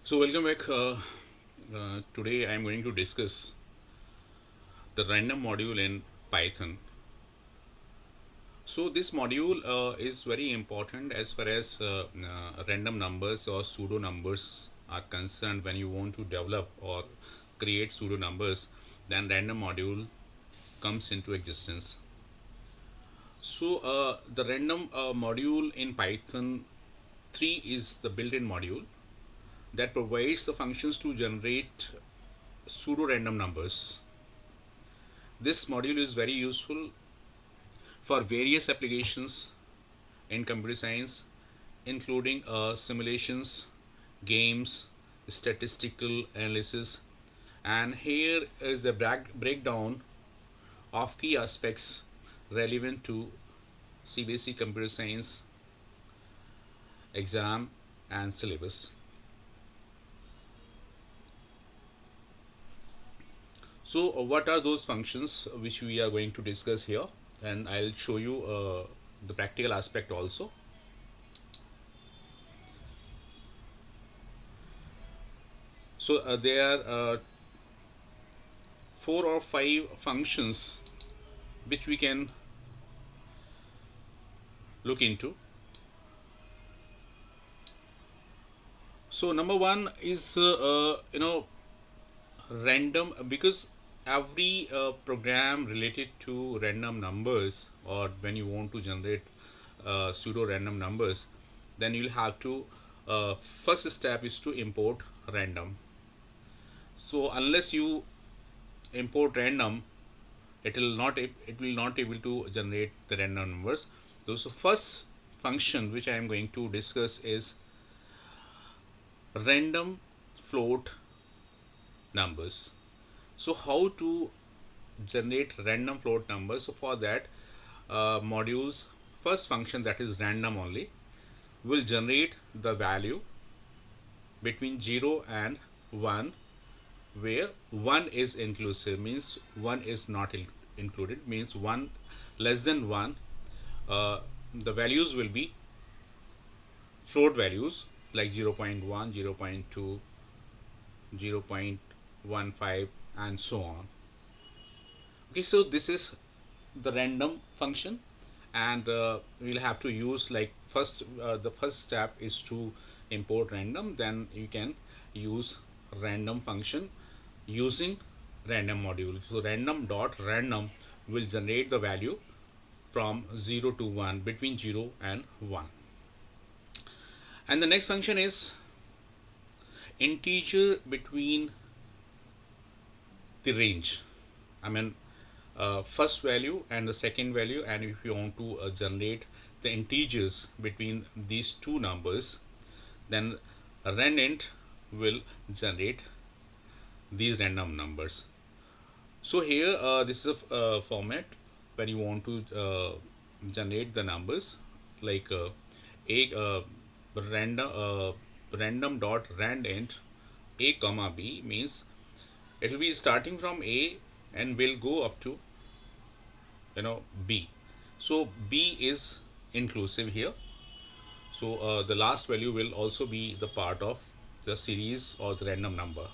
So welcome back. Today I am going to discuss the random module in Python. So this module is very important as far as random numbers or pseudo numbers are concerned. When you want to develop or create pseudo numbers, then random module comes into existence. So the random module in Python 3 is the built-in module that provides the functions to generate pseudo random numbers. This module is very useful for various applications in computer science, including simulations, games, statistical analysis, and here is the breakdown of key aspects relevant to CBSE computer science exam and syllabus. So what are those functions which we are going to discuss here, and I'll show you the practical aspect also. So there are 4 or 5 functions which we can look into. So number one is random, because every program related to random numbers, or when you want to generate pseudo random numbers, then you'll have to first step is to import random. So unless you import random, it will not able to generate the random numbers. So first function which I am going to discuss is random float numbers. So how to generate random float numbers? So for that, modules first function, that is random only, will generate the value between 0 and 1, where 1 is inclusive, means 1 is not included, means 1 less than 1, the values will be float values like 0 0.1, 0 0.2, 0.15, and so on. Okay, so this is the random function, and we'll have to use, like, the first step is to import random, then you can use random function using random module. So random dot random will generate the value from 0 to 1, between 0 and 1. And the next function is integer between the range. I mean, first value and the second value, and if you want to generate the integers between these two numbers, then randint will generate these random numbers. So here this is a format when you want to generate the numbers, like a random dot randint a comma b, means it will be starting from a and will go up to b. So b is inclusive here, so the last value will also be the part of the series or the random number.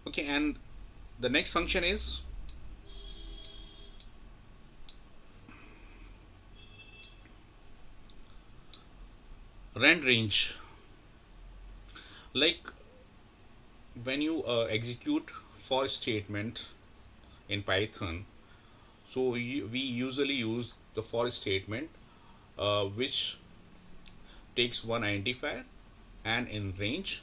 Okay, and the next function is randrange. Like, when you execute for statement in Python, so we usually use the for statement which takes one identifier and in range,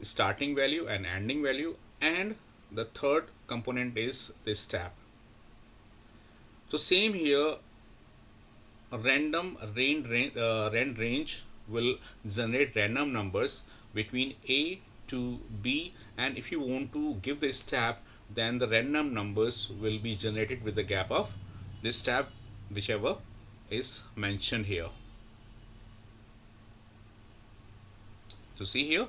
starting value and ending value, and the third component is this tab. So same here, rand range will generate random numbers between a to b, and if you want to give this tab, then the random numbers will be generated with the gap of this tab, whichever is mentioned here. So see here,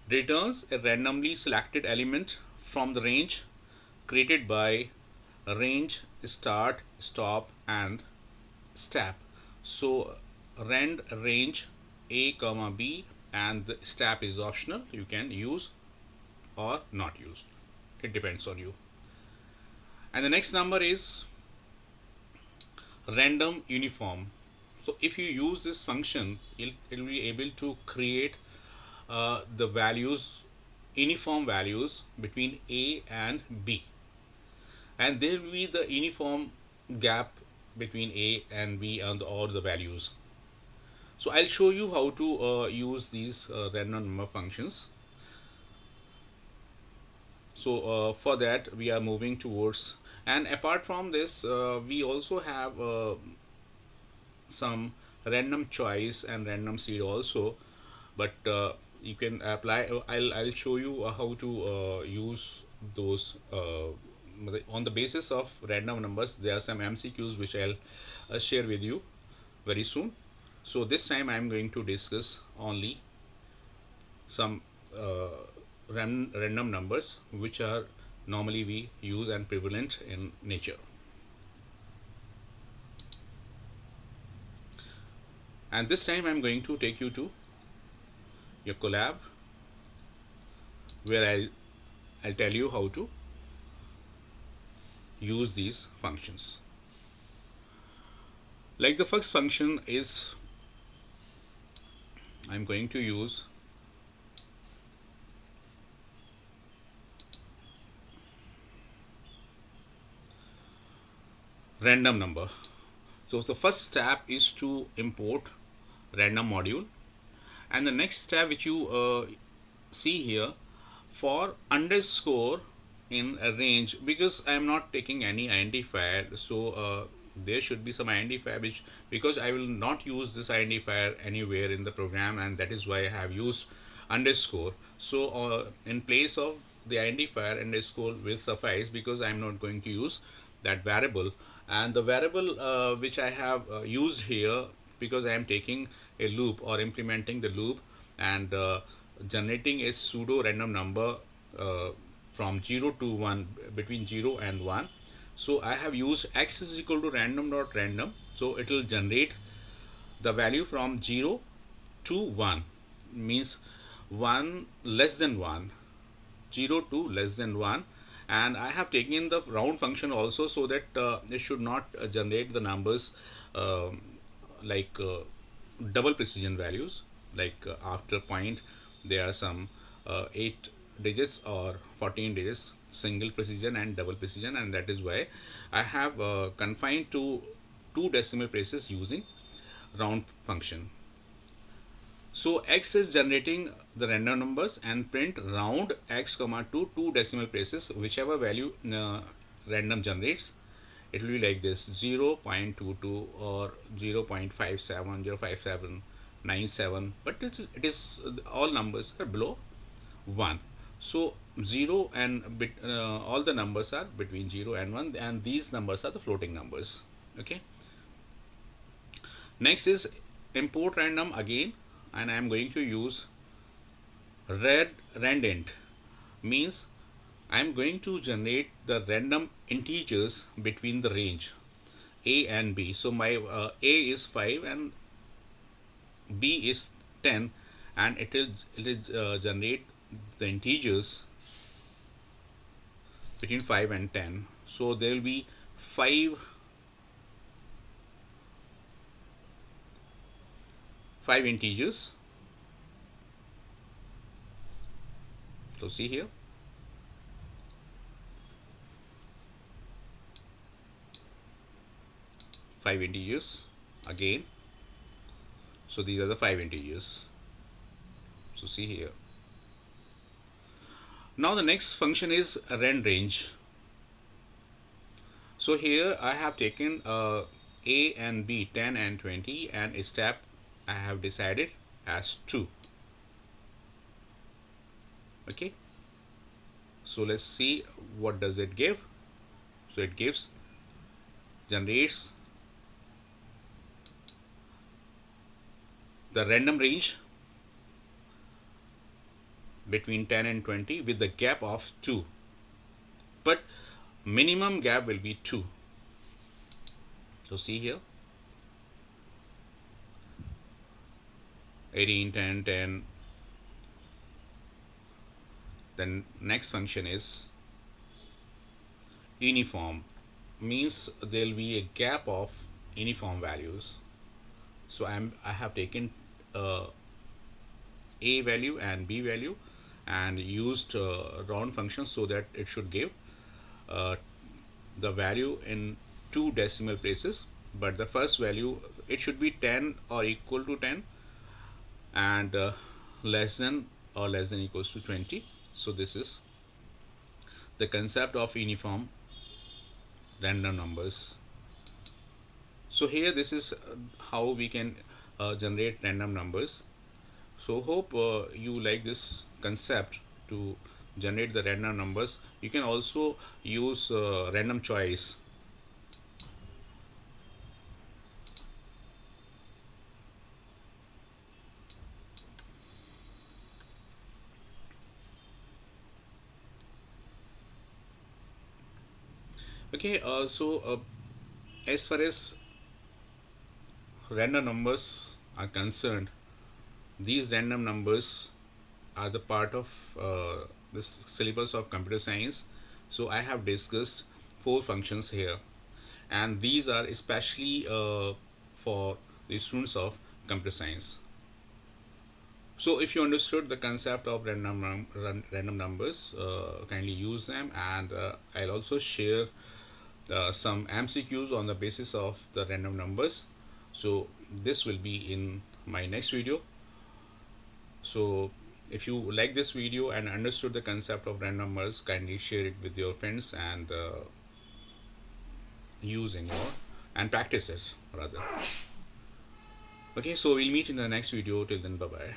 returns a randomly selected element from the range created by range start, stop, and step. So rand range a comma b and the step is optional. You can use or not use. It depends on you. And the next number is random uniform. So if you use this function, it'll be able to create the values, uniform values between A and B, and there will be the uniform gap between A and B and all the values. So I'll show you how to use these random number functions. So for that we are moving towards, and apart from this we also have some random choice and random seed also, but you can apply. I'll show you how to use those on the basis of random numbers. There are some MCQs which I'll share with you very soon. So this time I'm going to discuss only some random numbers which are normally we use and prevalent in nature. And this time I'm going to take you to your collab where I'll tell you how to use these functions. Like the first function is, I'm going to use random number. So the first step is to import random module, and the next step which you see here, for underscore in a range, because I am not taking any identifier, so there should be some identifier which, because I will not use this identifier anywhere in the program, and that is why I have used underscore. So in place of the identifier, underscore will suffice, because I am not going to use that variable. And the variable which I have used here, because I am taking a loop or implementing the loop and generating a pseudo random number from 0 to 1, between 0 and 1. So I have used x is equal to random.random, so it will generate the value from 0 to 1, means 1 less than 1, 0 to less than 1. And I have taken the round function also, so that it should not generate the numbers um like double precision values, like after point there are some 8 digits or 14 digits, single precision and double precision, and that is why I have confined to 2 decimal places using round function. So x is generating the random numbers, and print round x comma to 2 decimal places, whichever value random generates. It will be like this: 0.22 or 0.57, 0.5797, but it is all numbers are below 1. So 0 and all the numbers are between 0 and 1, and these numbers are the floating numbers. Okay. Next is import random again, and I am going to use randint, means I am going to generate the random integers between the range A and B. So my A is 5 and B is 10, and it will generate the integers between 5 and 10. So there will be 5 integers. So see here, 5 integers again. So these are the 5 integers. So see here. Now the next function is randrange. So here I have taken A and B, 10 and 20, and a step I have decided as 2. Okay. So let's see what does it give. So it generates the random range between 10 and 20 with the gap of 2, but minimum gap will be 2. So see here, 18, 10, 10, Then next function is uniform, means there will be a gap of uniform values. So I have taken uh, a value and b value and used round function so that it should give uh, the value in two decimal places, but the first value, it should be 10 or equal to 10, and less than or less than equals to 20. So this is the concept of uniform random numbers. So here this is how we can generate random numbers. So hope you like this concept to generate the random numbers. You can also use random choice. Okay, as far as random numbers are concerned, these random numbers are the part of this syllabus of computer science. So I have discussed four functions here, and these are especially for the students of computer science. So if you understood the concept of random numbers, kindly use them, and I'll also share some MCQs on the basis of the random numbers. So this will be in my next video. So if you like this video and understood the concept of random numbers, kindly share it with your friends and use in your and practice it rather. Okay, so we'll meet in the next video. Till then, bye bye.